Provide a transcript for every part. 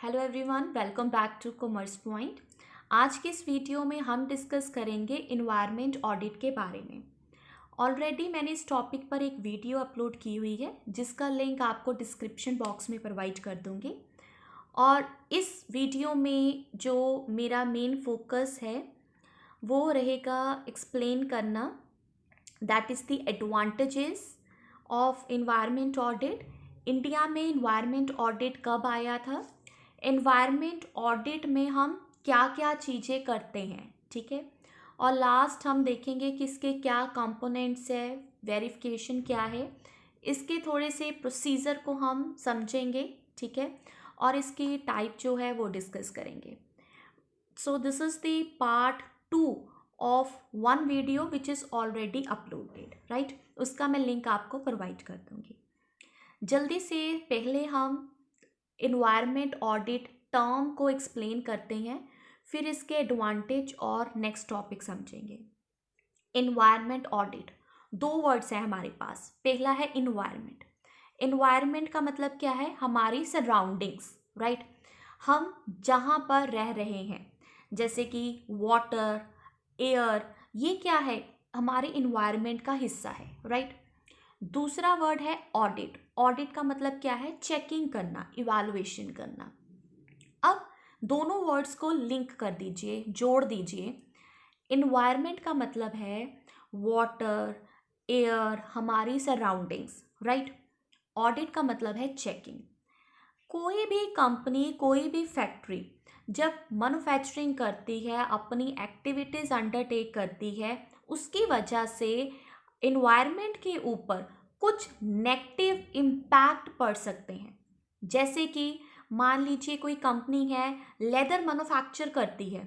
Hello everyone, welcome back to commerce point. आज के इस वीडियो में हम डिस्कस करेंगे इन्वायरमेंट ऑडिट के बारे में। ऑलरेडी मैंने इस टॉपिक पर एक वीडियो अपलोड की हुई है जिसका लिंक आपको डिस्क्रिप्शन बॉक्स में प्रोवाइड कर दूंगी। और इस वीडियो में जो मेरा मेन फोकस है वो रहेगा एक्सप्लेन करना, that is the advantages of environment audit. India में इन्वायरमेंट ऑडिट कब आया था, एनवायरनमेंट ऑडिट में हम क्या क्या चीज़ें करते हैं, ठीक है। और लास्ट हम देखेंगे कि इसके क्या कंपोनेंट्स है, वेरिफिकेशन क्या है, इसके थोड़े से प्रोसीजर को हम समझेंगे, ठीक है। और इसकी टाइप जो है वो डिस्कस करेंगे। So this is the part 2 of one video which is already uploaded, right. उसका मैं लिंक आपको प्रोवाइड कर दूँगी। जल्दी से पहले हम इन्वायरमेंट ऑडिट टर्म को एक्सप्लेन करते हैं, फिर इसके एडवांटेज और नेक्स्ट टॉपिक समझेंगे। इन्वायरमेंट ऑडिट, दो वर्ड्स हैं हमारे पास। पहला है इन्वायरमेंट। इन्वायरमेंट का मतलब क्या है, हमारी सराउंडिंग्स, राइट। हम जहाँ पर रह रहे हैं जैसे कि वाटर, एयर, ये क्या है, हमारे इन्वायरमेंट का हिस्सा है, राइट। दूसरा वर्ड है ऑडिट। ऑडिट का मतलब क्या है, चेकिंग करना, इवैल्यूएशन करना। अब दोनों वर्ड्स को लिंक कर दीजिए, जोड़ दीजिए। इन्वायरमेंट का मतलब है वाटर, एयर, हमारी सराउंडिंग्स, राइट। ऑडिट का मतलब है चेकिंग। कोई भी कंपनी, कोई भी फैक्ट्री जब मैन्युफैक्चरिंग करती है, अपनी एक्टिविटीज़ अंडरटेक करती है, उसकी वजह से इन्वायरमेंट के ऊपर कुछ नेगेटिव इम्पैक्ट पड़ सकते हैं। जैसे कि मान लीजिए कोई कंपनी है, लेदर मैन्युफैक्चर करती है,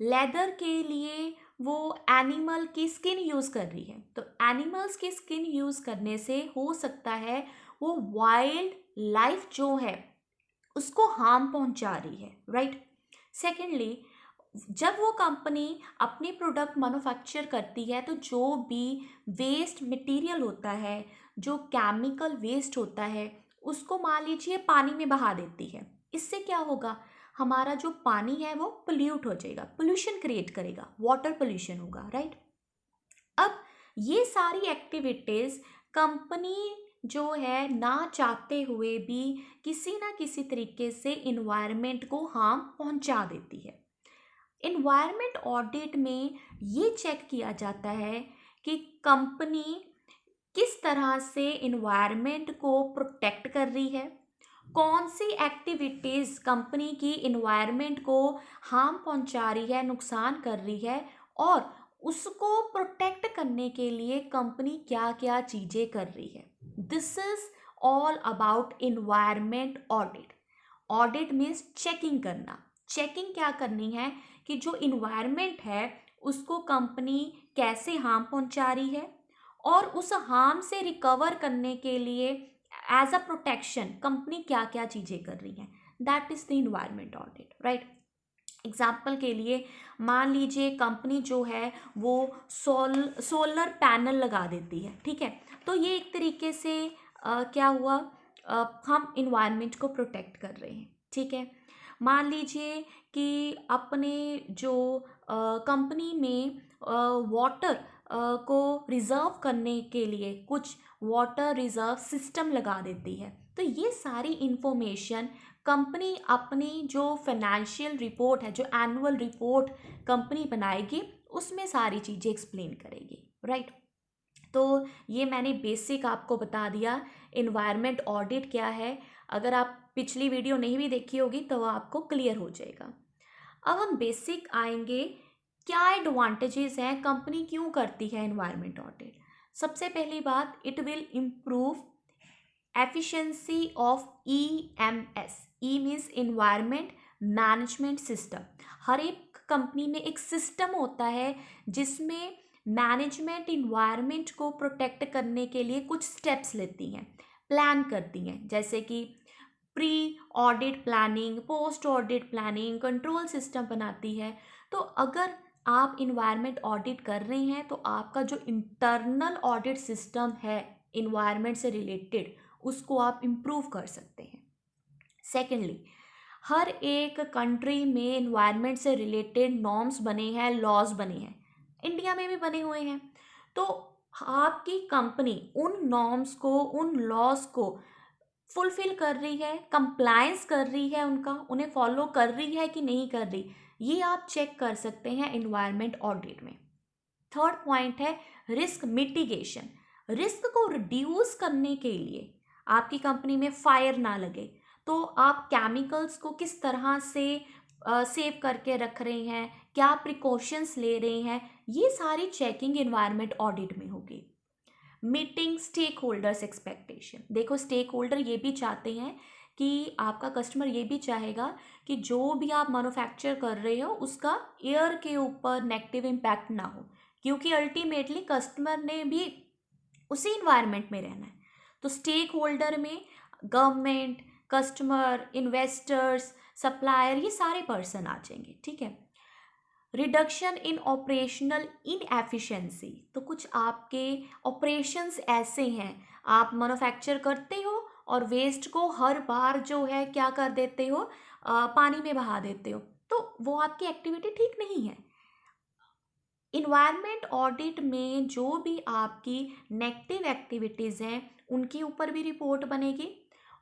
लेदर के लिए वो एनिमल की स्किन यूज़ कर रही है, तो एनिमल्स की स्किन यूज़ करने से हो सकता है वो वाइल्ड लाइफ जो है उसको हार्म पहुंचा रही है, राइट। सेकेंडली, जब वो कंपनी अपनी प्रोडक्ट मैन्युफैक्चर करती है तो जो भी वेस्ट मटेरियल होता है, जो केमिकल वेस्ट होता है, उसको मान लीजिए पानी में बहा देती है। इससे क्या होगा, हमारा जो पानी है वो पोल्यूट हो जाएगा, पोल्यूशन क्रिएट करेगा, वाटर पोल्यूशन होगा, राइट। अब ये सारी एक्टिविटीज़ कंपनी जो है ना चाहते हुए भी किसी ना किसी तरीके से इन्वायरमेंट को हार्म पहुंचा देती है। इन्वायरमेंट ऑडिट में ये चेक किया जाता है कि कंपनी किस तरह से इन्वायरमेंट को प्रोटेक्ट कर रही है, कौन सी एक्टिविटीज़ कंपनी की इन्वायरमेंट को हार्म पहुंचा रही है, नुकसान कर रही है, और उसको प्रोटेक्ट करने के लिए कंपनी क्या क्या चीज़ें कर रही है। This is all about environment audit. Audit means checking करना। चेकिंग क्या करनी है कि जो इन्वायरमेंट है उसको कंपनी कैसे हार्म पहुंचा रही है, और उस हार्म से रिकवर करने के लिए एज अ प्रोटेक्शन कंपनी क्या क्या चीज़ें कर रही हैं, that is the environment audit, right. Example के लिए मान लीजिए कंपनी जो है वो सोलर पैनल लगा देती है, ठीक है। तो ये एक तरीके से क्या हुआ, हम इन्वायरमेंट को प्रोटेक्ट कर रहे हैं, ठीक है। मान लीजिए कि अपने जो कंपनी में वाटर को रिज़र्व करने के लिए कुछ वाटर रिज़र्व सिस्टम लगा देती है, तो ये सारी इंफॉर्मेशन कंपनी अपनी जो फाइनेंशियल रिपोर्ट है, जो एनुअल रिपोर्ट कंपनी बनाएगी, उसमें सारी चीज़ें एक्सप्लेन करेगी, राइट। तो ये मैंने बेसिक आपको बता दिया इन्वायरमेंट ऑडिट क्या है। अगर आप पिछली वीडियो नहीं भी देखी होगी तो आपको क्लियर हो जाएगा। अब हम बेसिक आएंगे, क्या एडवांटेजेस हैं, कंपनी क्यों करती है इन्वायरमेंट ऑडिट। सबसे पहली बात, it will improve efficiency of EMS। E means environment management system. हर एक कंपनी में एक सिस्टम होता है जिसमें मैनेजमेंट इन्वायरमेंट को प्रोटेक्ट करने के लिए कुछ स्टेप्स लेती हैं, प्लान करती हैं, जैसे कि pre audit planning, post audit planning, control system बनाती है। तो अगर आप इन्वायरमेंट ऑडिट कर रहे हैं तो आपका जो इंटरनल ऑडिट सिस्टम है इन्वायरमेंट से रिलेटेड, उसको आप इम्प्रूव कर सकते हैं। सेकेंडली, हर एक कंट्री में एनवायरनमेंट से रिलेटेड नॉर्म्स बने हैं, लॉज बने हैं, इंडिया में भी बने हुए हैं। तो आपकी कंपनी उन नॉर्म्स को, उन लॉज को फुलफिल कर रही है, कंप्लायंस कर रही है, उन्हें फॉलो कर रही है कि नहीं कर रही, ये आप चेक कर सकते हैं एनवायरनमेंट ऑडिट में। थर्ड पॉइंट है रिस्क मिटिगेशन। रिस्क को रिड्यूस करने के लिए, आपकी कंपनी में फायर ना लगे तो आप केमिकल्स को किस तरह से सेव करके रख रहे हैं, क्या प्रिकॉशंस ले रहे हैं, ये सारी चेकिंग एनवायरनमेंट ऑडिट में होगी। Meeting stakeholders expectation. देखो, स्टेक होल्डर ये भी चाहते हैं कि आपका कस्टमर ये भी चाहेगा कि जो भी आप मैन्युफैक्चर कर रहे हो उसका एयर के ऊपर नेगेटिव इम्पैक्ट ना हो, क्योंकि अल्टीमेटली कस्टमर ने भी उसी इन्वायरमेंट में रहना है। तो स्टेक होल्डर में गवर्नमेंट, कस्टमर, इन्वेस्टर्स, सप्लायर, ये सारे पर्सन आ जाएंगे, ठीक है। Reduction in operational inefficiency. तो कुछ आपके ऑपरेशंस ऐसे हैं, आप मैन्युफैक्चर करते हो और वेस्ट को हर बार जो है क्या कर देते हो, पानी में बहा देते हो, तो वो आपकी एक्टिविटी ठीक नहीं है। इन्वायरमेंट ऑडिट में जो भी आपकी नेगेटिव एक्टिविटीज़ हैं उनके ऊपर भी रिपोर्ट बनेगी,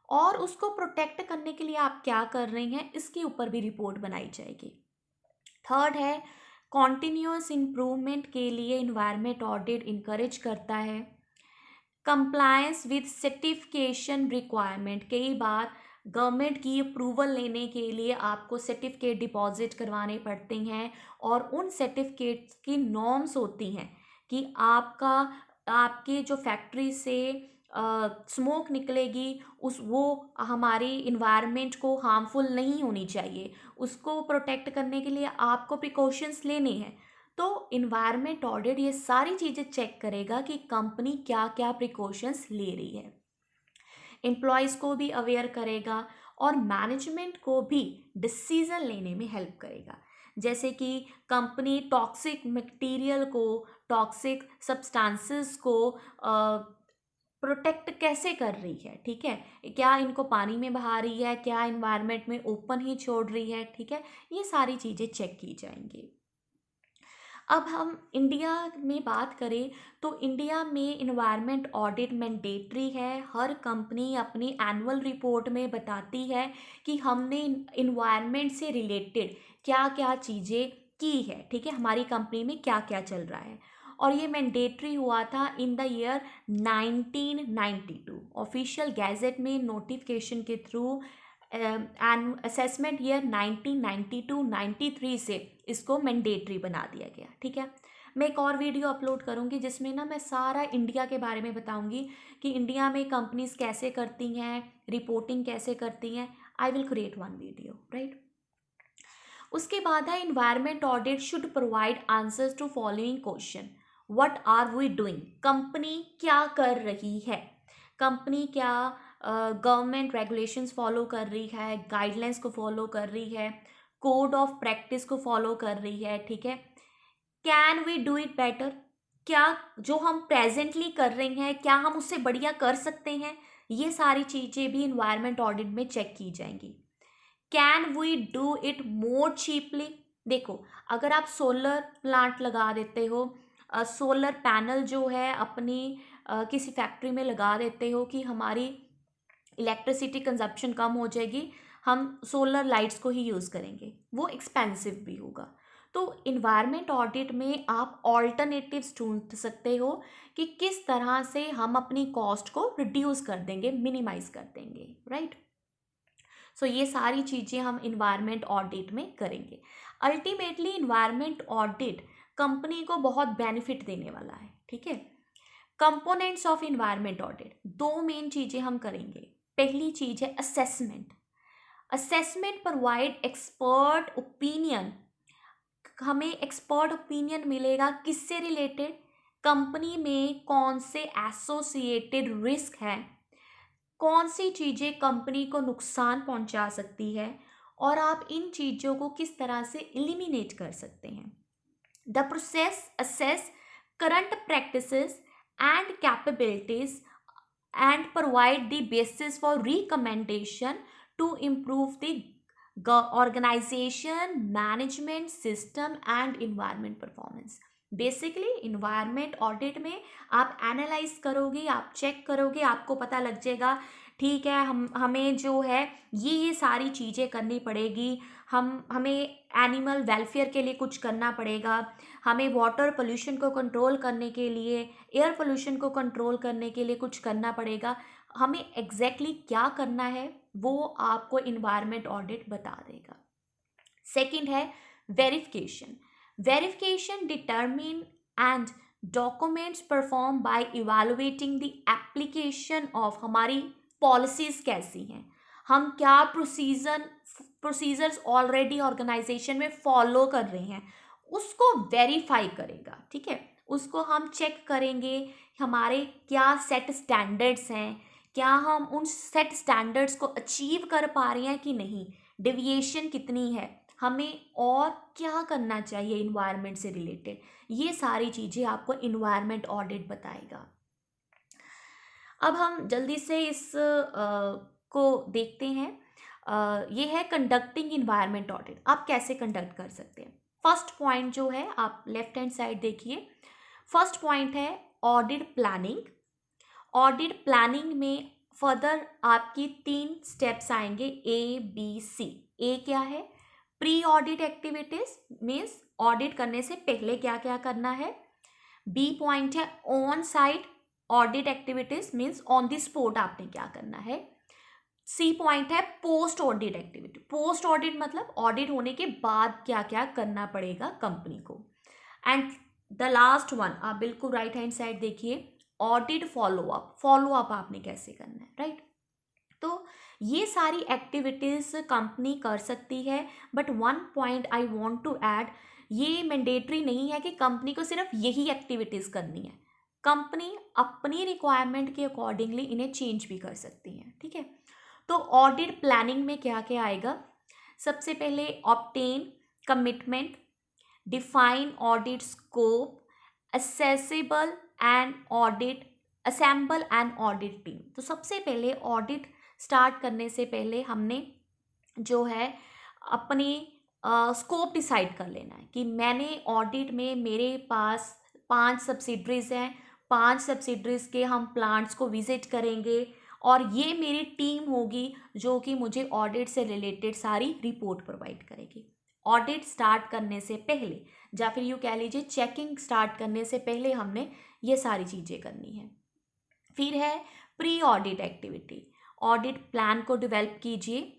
और उसको प्रोटेक्ट करने के लिए आप क्या कर रहे हैं इसके ऊपर भी रिपोर्ट बनाई जाएगी। थर्ड है कॉन्टिन्यूस इम्प्रूवमेंट के लिए इन्वायरमेंट ऑडिट इनकरेज करता है। Compliance with certification requirement. कई बार गवर्नमेंट की अप्रूवल लेने के लिए आपको सर्टिफिकेट डिपॉजिट करवाने पड़ते हैं, और उन सर्टिफिकेट्स की नॉर्म्स होती हैं कि आपके जो फैक्ट्री से स्मोक निकलेगी वो हमारी इन्वायरमेंट को हार्मफुल नहीं होनी चाहिए, उसको प्रोटेक्ट करने के लिए आपको प्रिकॉशंस लेने हैं। तो इन्वायरमेंट ऑडिट ये सारी चीज़ें चेक करेगा कि कंपनी क्या क्या प्रिकॉशंस ले रही है, एम्प्लॉयज़ को भी अवेयर करेगा और मैनेजमेंट को भी डिसीजन लेने में हेल्प करेगा। जैसे कि कंपनी टॉक्सिक मटेरियल को, टॉक्सिक सब्सटेंसेस को प्रोटेक्ट कैसे कर रही है, ठीक है, क्या इनको पानी में बहा रही है, क्या इन्वायरमेंट में ओपन ही छोड़ रही है, ठीक है, ये सारी चीज़ें चेक की जाएंगी। अब हम इंडिया में बात करें तो इंडिया में इन्वायरमेंट ऑडिट मैंडेटरी है। हर कंपनी अपनी एनुअल रिपोर्ट में बताती है कि हमने इन्वायरमेंट से रिलेटेड क्या क्या चीज़ें की है, ठीक है, हमारी कंपनी में क्या क्या चल रहा है। और ये मैंडेटरी हुआ था in the year 1992, official gazette में नोटिफिकेशन के थ्रू एंड असेसमेंट ईयर 1992-93 से इसको मैंडेटरी बना दिया गया, ठीक है। मैं एक और वीडियो अपलोड करूँगी जिसमें ना मैं सारा इंडिया के बारे में बताऊँगी कि इंडिया में कंपनीज कैसे करती हैं, रिपोर्टिंग कैसे करती हैं। I will create one video, right. उसके बाद है environment audit should provide answers to following question. What are we doing. Company क्या कर रही है, कंपनी क्या गवर्नमेंट रेगुलेशंस फॉलो कर रही है, गाइडलाइंस को फॉलो कर रही है, कोड ऑफ प्रैक्टिस को फॉलो कर रही है, ठीक है। Can we do it better. क्या जो हम प्रेजेंटली कर रहे हैं क्या हम उससे बढ़िया कर सकते हैं, ये सारी चीज़ें भी इन्वायरमेंट ऑडिट में चेक की जाएंगी। Can we do it more cheaply. देखो, अगर आप सोलर प्लांट लगा देते हो, सोलर पैनल जो है अपनी किसी फैक्ट्री में लगा देते हो कि हमारी इलेक्ट्रिसिटी कंजप्शन कम हो जाएगी, हम सोलर लाइट्स को ही यूज़ करेंगे, वो एक्सपेंसिव भी होगा। तो इन्वायरमेंट ऑडिट में आप ऑल्टरनेटिव्स ढूंढ सकते हो कि किस तरह से हम अपनी कॉस्ट को रिड्यूस कर देंगे, मिनिमाइज कर देंगे, राइट। सो ये सारी चीज़ें हम इन्वायरमेंट ऑडिट में करेंगे। अल्टीमेटली इन्वायरमेंट ऑडिट कंपनी को बहुत बेनिफिट देने वाला है, ठीक है। कंपोनेंट्स ऑफ इन्वायरमेंट ऑडिट, दो मेन चीज़ें हम करेंगे। पहली चीज़ है assessment. Assessment provide expert opinion. हमें एक्सपर्ट ओपिनियन मिलेगा किससे रिलेटेड, कंपनी में कौन से एसोसिएटेड रिस्क है, कौन सी चीज़ें कंपनी को नुकसान पहुंचा सकती है, और आप इन चीज़ों को किस तरह से एलिमिनेट कर सकते हैं। The process assess current practices and capabilities and provide the basis for recommendation to improve the organisation, management system and environment performance. Basically environment audit में आप एनालाइज करोगे, आप चेक करोगे, आपको पता लग जाएगा ठीक है हमें जो है ये सारी चीज़ें करनी पड़ेगी, हमें एनिमल वेलफेयर के लिए कुछ करना पड़ेगा, हमें वाटर पोल्यूशन को कंट्रोल करने के लिए, एयर पोल्यूशन को कंट्रोल करने के लिए कुछ करना पड़ेगा। हमें एग्जैक्टली क्या करना है वो आपको इन्वायरमेंट ऑडिट बता देगा। सेकंड है verification. Verification determine and documents perform by evaluating the application of, हमारी पॉलिसीज कैसी हैं, हम क्या प्रोसीजर्स ऑलरेडी ऑर्गेनाइजेशन में फॉलो कर रहे हैं, उसको वेरीफाई करेगा। ठीक है, उसको हम चेक करेंगे हमारे क्या सेट स्टैंडर्ड्स हैं, क्या हम उन सेट स्टैंडर्ड्स को अचीव कर पा रहे हैं कि नहीं, डेविएशन कितनी है, हमें और क्या करना चाहिए इन्वायरमेंट से रिलेटेड। ये सारी चीज़ें आपको इन्वायरमेंट ऑडिट बताएगा। अब हम जल्दी से इस को देखते हैं। ये है कंडक्टिंग इन्वायरमेंट ऑडिट। आप कैसे कंडक्ट कर सकते हैं। फर्स्ट पॉइंट जो है आप लेफ्ट हैंड साइड देखिए, फर्स्ट पॉइंट है ऑडिट प्लानिंग। ऑडिट प्लानिंग में फर्दर आपकी 3 स्टेप्स आएंगे, ABC। ए क्या है, pre audit activities, means audit करने से पहले क्या क्या करना है। बी पॉइंट है on site audit activities, means on the spot आपने क्या करना है। सी पॉइंट है post audit activity. Post audit मतलब ऑडिट होने के बाद क्या क्या करना पड़ेगा कंपनी को। एंड द लास्ट वन, आप बिल्कुल राइट हैंड साइड देखिए, ऑडिट फॉलोअप। फॉलोअप आपने कैसे करना है, राइट। तो ये सारी एक्टिविटीज कंपनी कर सकती है, but one point I want to add, ये मैंडेटरी नहीं है कि कंपनी को सिर्फ यही एक्टिविटीज करनी है। कंपनी अपनी रिक्वायरमेंट के अकॉर्डिंगली इन्हें चेंज भी कर सकती है। ठीक है, तो ऑडिट प्लानिंग में क्या क्या आएगा। सबसे पहले obtain commitment, define audit scope, accessible and audit, assemble and audit team. तो सबसे पहले ऑडिट स्टार्ट करने से पहले हमने जो है अपनी स्कोप डिसाइड कर लेना है कि मैंने ऑडिट में, मेरे पास 5 सब्सिडरीज हैं, 5 सब्सिडरीज के हम प्लांट्स को विजिट करेंगे और ये मेरी टीम होगी जो कि मुझे ऑडिट से रिलेटेड सारी रिपोर्ट प्रोवाइड करेगी। ऑडिट स्टार्ट करने से पहले, या फिर यूँ कह लीजिए चेकिंग स्टार्ट करने से पहले हमने ये सारी चीज़ें करनी है। फिर है pre audit activity. Audit plan को डेवलप कीजिए,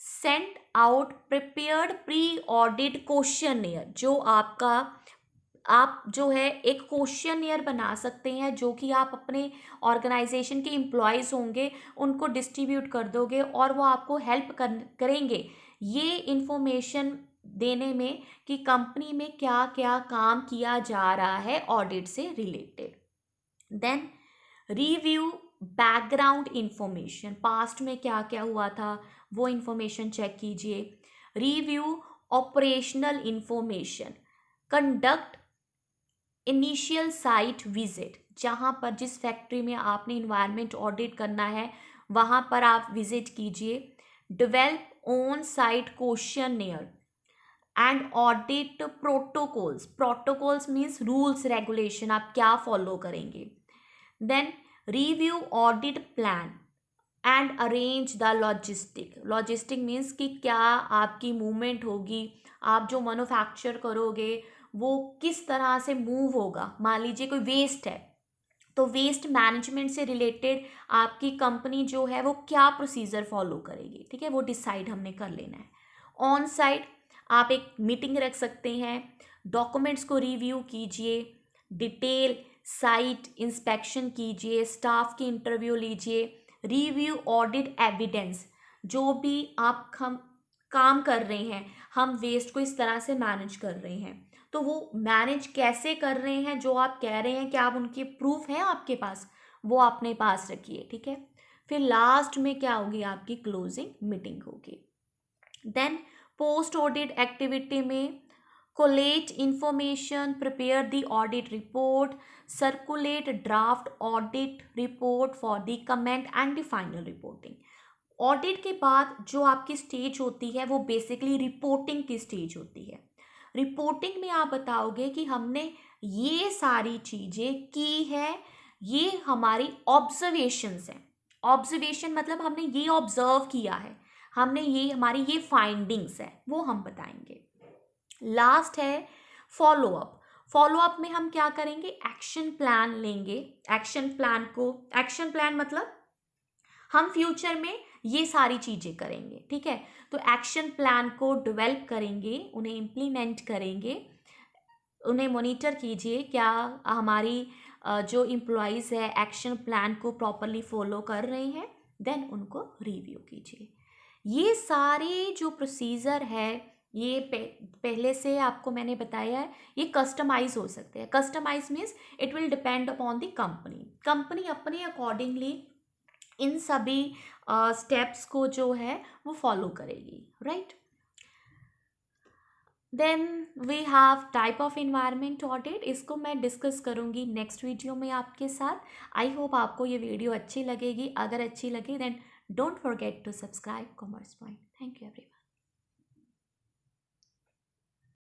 send out prepared pre audit questionnaire, जो आपका, आप जो है एक क्वेश्चनएयर बना सकते हैं जो कि आप अपने ऑर्गेनाइजेशन के एम्प्लॉयज़ होंगे उनको डिस्ट्रीब्यूट कर दोगे और वो आपको हेल्प करेंगे ये इंफॉर्मेशन देने में कि कंपनी में क्या क्या काम किया जा रहा है ऑडिट से related. Then review background information, past में क्या क्या हुआ था वो इंफॉर्मेशन चेक कीजिए। Review operational information, conduct initial site visit, जहाँ पर जिस फैक्ट्री में आपने इन्वायरमेंट ऑडिट करना है वहाँ पर आप विजिट कीजिए। Develop on site questionnaire and audit protocols. Protocols means rules regulation, आप क्या फॉलो करेंगे। Then review audit plan and arrange the logistic means कि क्या आपकी मूवमेंट होगी, आप जो मैन्युफैक्चर करोगे वो किस तरह से मूव होगा। मान लीजिए कोई वेस्ट है तो वेस्ट मैनेजमेंट से रिलेटेड आपकी कंपनी जो है वो क्या प्रोसीजर फॉलो करेगी। ठीक है, वो डिसाइड हमने कर लेना है। ऑन साइट आप एक मीटिंग रख सकते हैं, डॉक्यूमेंट्स को रिव्यू कीजिए, डिटेल साइट इंस्पेक्शन कीजिए, स्टाफ की इंटरव्यू लीजिए, रिव्यू ऑडिट एविडेंस, जो भी आप हम काम कर रहे हैं, हम वेस्ट को इस तरह से मैनेज कर रहे हैं तो वो मैनेज कैसे कर रहे हैं, जो आप कह रहे हैं कि आप उनके प्रूफ हैं आपके पास, वो अपने पास रखिए। ठीक है, फिर लास्ट में क्या होगी, आपकी क्लोजिंग मीटिंग होगी। देन पोस्ट ऑडिट एक्टिविटी में collate information, prepare the audit report, circulate draft audit report for the comment and the final reporting. Audit के बाद जो आपकी स्टेज होती है वो बेसिकली रिपोर्टिंग की स्टेज होती है। रिपोर्टिंग में आप बताओगे कि हमने ये सारी चीज़ें की है, ये हमारी ऑब्जर्वेशंस हैं। ऑब्जर्वेशन मतलब हमने ये ऑब्जर्व किया है, हमने ये हमारी ये फाइंडिंग्स है, वो हम बताएंगे। लास्ट है फॉलो अप। फॉलो अप में हम क्या करेंगे, एक्शन प्लान लेंगे। एक्शन प्लान मतलब हम फ्यूचर में ये सारी चीज़ें करेंगे, ठीक है। तो एक्शन प्लान को डेवलप करेंगे, उन्हें इम्प्लीमेंट करेंगे, उन्हें मॉनिटर कीजिए क्या हमारी जो एम्प्लॉयज़ है एक्शन प्लान को प्रॉपरली फॉलो कर रहे हैं, देन उनको रिव्यू कीजिए। ये सारे जो प्रोसीजर है ये पहले से आपको मैंने बताया है, ये कस्टमाइज हो सकते हैं। Customise means it will depend upon the company अपने अकॉर्डिंगली इन सभी स्टेप्स को जो है वो फॉलो करेगी, right. Then we have type of environment audit, इसको मैं डिस्कस करूँगी नेक्स्ट वीडियो में आपके साथ। आई होप आपको ये वीडियो अच्छी लगेगी। अगर अच्छी लगी then don't forget to subscribe commerce point. Thank you everyone.